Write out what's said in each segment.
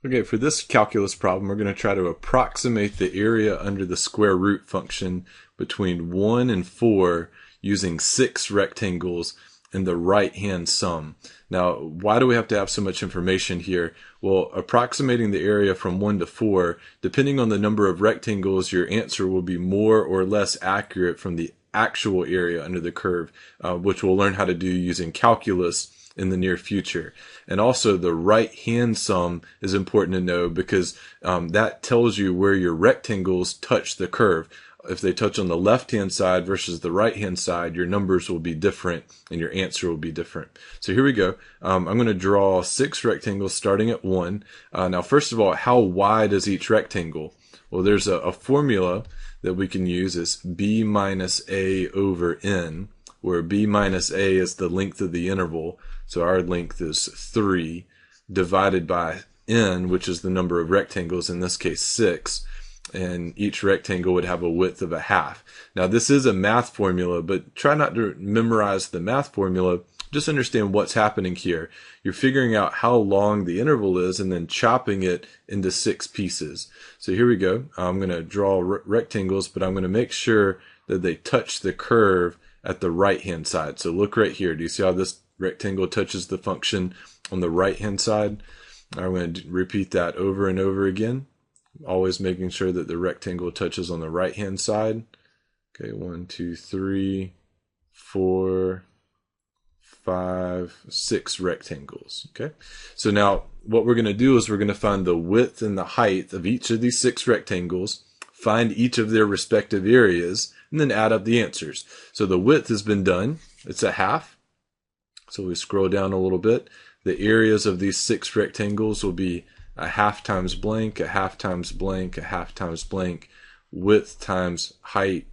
Okay, for this calculus problem, we're going to try to approximate the area under the square root function between 1 and 4 using 6 rectangles in the right-hand sum. Now, why do we have to have so much information here? Well, approximating the area from 1 to 4, depending on the number of rectangles, your answer will be more or less accurate from the actual area under the curve, which we'll learn how to do using calculus in the near future. And also the right hand sum is important to know because that tells you where your rectangles touch the curve. If they touch on the left hand side versus the right hand side, your numbers will be different and your answer will be different. So here we go. I'm going to draw 6 rectangles starting at 1. Now first of all, how wide is each rectangle? Well, there's a formula that we can use. Is b minus a over n, where b minus a is the length of the interval. So our length is 3 divided by n, which is the number of rectangles, in this case 6, and each rectangle would have a width of a half. Now this is a math formula, but try not to memorize the math formula. Just understand what's happening here. You're figuring out how long the interval is and then chopping it into 6 pieces. So here we go. I'm going to draw rectangles, but I'm going to make sure that they touch the curve at the right hand side. So look right here. Do you see how this rectangle touches the function on the right hand side? I'm going to repeat that over and over again, always making sure that the rectangle touches on the right hand side. Okay, 1, 2, 3, 4, 5, 6 rectangles. Okay, so now what we're going to do is we're going to find the width and the height of each of these 6 rectangles, find each of their respective areas, and then add up the answers. So the width has been done. It's a half. So we scroll down a little bit. The areas of these 6 rectangles will be a half times blank, a half times blank, a half times blank, width times height,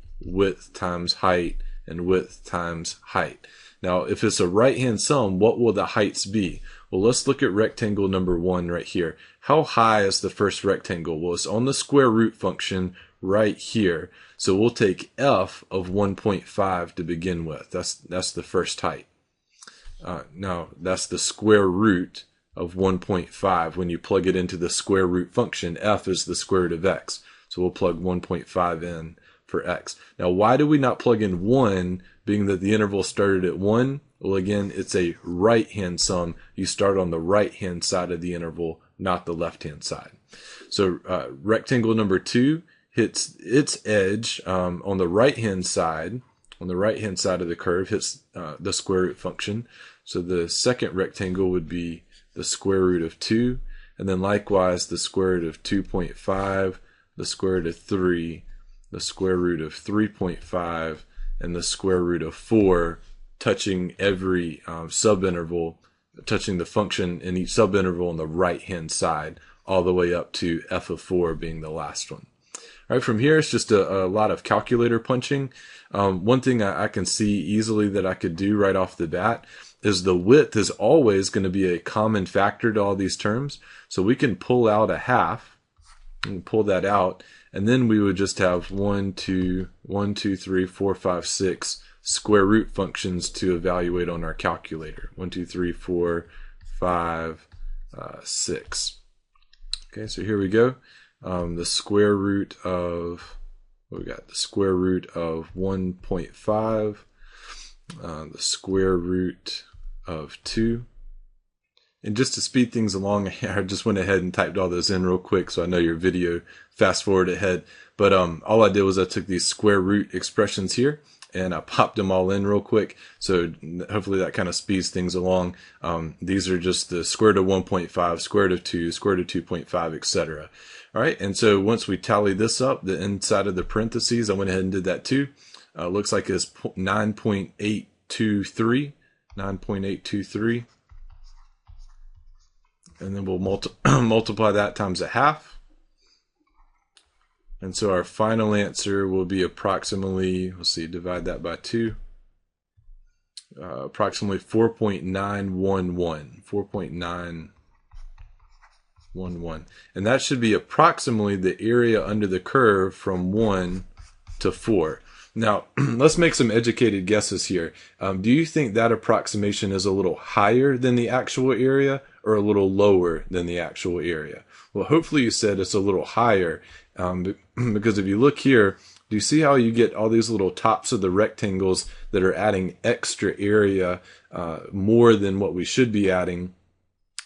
and width times height. Now, if it's a right-hand sum, what will the heights be? Well, let's look at rectangle number 1 right here. How high is the first rectangle? Well, it's on the square root function right here. So we'll take f of 1.5 to begin with. That's the first height. Now, that's the square root of 1.5. When you plug it into the square root function, f is the square root of x. So we'll plug 1.5 in for x. Now, why do we not plug in 1, being that the interval started at 1? Well, again, it's a right-hand sum. You start on the right-hand side of the interval, not the left-hand side. So rectangle number 2 hits its edge on the right-hand side. On the right-hand side of the curve, hits the square root function. So the second rectangle would be the square root of 2, and then likewise the square root of 2.5, the square root of 3, the square root of 3.5, and the square root of 4, touching every subinterval, touching the function in each subinterval on the right-hand side, all the way up to f of 4 being the last one. All right, from here it's just a lot of calculator punching. One thing I can see easily that I could do right off the bat is the width is always going to be a common factor to all these terms. So we can pull out a half and pull that out, and then we would just have 1, 2, 3, 4, 5, 6 square root functions to evaluate on our calculator. 1, 2, 3, 4, 5, 6. Okay, so here we go. The square root of, we got the square root of 1.5, the square root of 2. And just to speed things along, I just went ahead and typed all those in real quick so I know your video fast forward ahead. But all I did was I took these square root expressions here and I popped them all in real quick. So hopefully that kind of speeds things along. These are just the square root of 1.5, square root of 2, square root of 2.5, etc. All right, and so once we tally this up, the inside of the parentheses, I went ahead and did that too. Looks like it's 9.823, 9.823. And then we'll multiply that times a half. And so our final answer will be approximately, let's see, divide that by 2. Approximately 4.911. 4.911. And that should be approximately the area under the curve from 1 to 4. Now, let's make some educated guesses here. Do you think that approximation is a little higher than the actual area or a little lower than the actual area? Well, hopefully you said it's a little higher, because if you look here, do you see how you get all these little tops of the rectangles that are adding extra area, more than what we should be adding?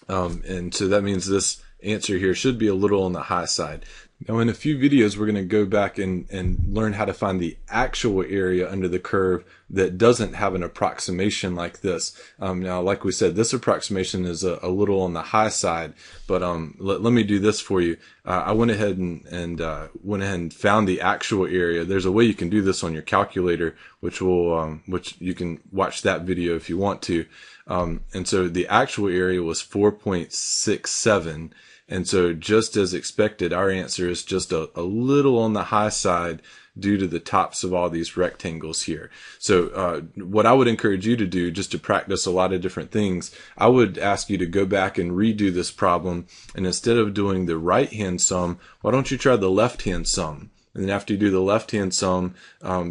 And so that means this answer here should be a little on the high side. Now, in a few videos, we're going to go back and learn how to find the actual area under the curve that doesn't have an approximation like this. Now, like we said, this approximation is a little on the high side, but let me do this for you. I went ahead and found the actual area. There's a way you can do this on your calculator, which you can watch that video if you want to. And so the actual area was 4.67. And so just as expected, our answer is just a little on the high side due to the tops of all these rectangles here. So what I would encourage you to do, just to practice a lot of different things, I would ask you to go back and redo this problem. And instead of doing the right-hand sum, why don't you try the left-hand sum? And then after you do the left-hand sum,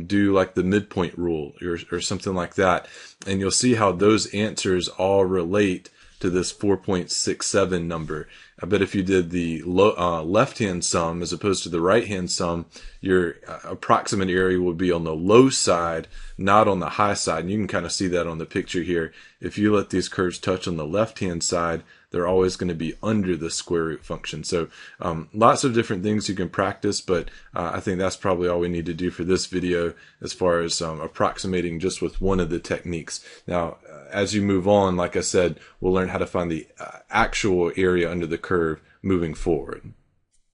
do like the midpoint rule or something like that. And you'll see how those answers all relate to this 4.67 number. I bet if you did the left-hand sum as opposed to the right-hand sum, your approximate area would be on the low side, not on the high side. And you can kind of see that on the picture here. If you let these curves touch on the left-hand side, they're always going to be under the square root function. So lots of different things you can practice, but I think that's probably all we need to do for this video as far as approximating just with one of the techniques. Now, as you move on, like I said, we'll learn how to find the actual area under the curve moving forward.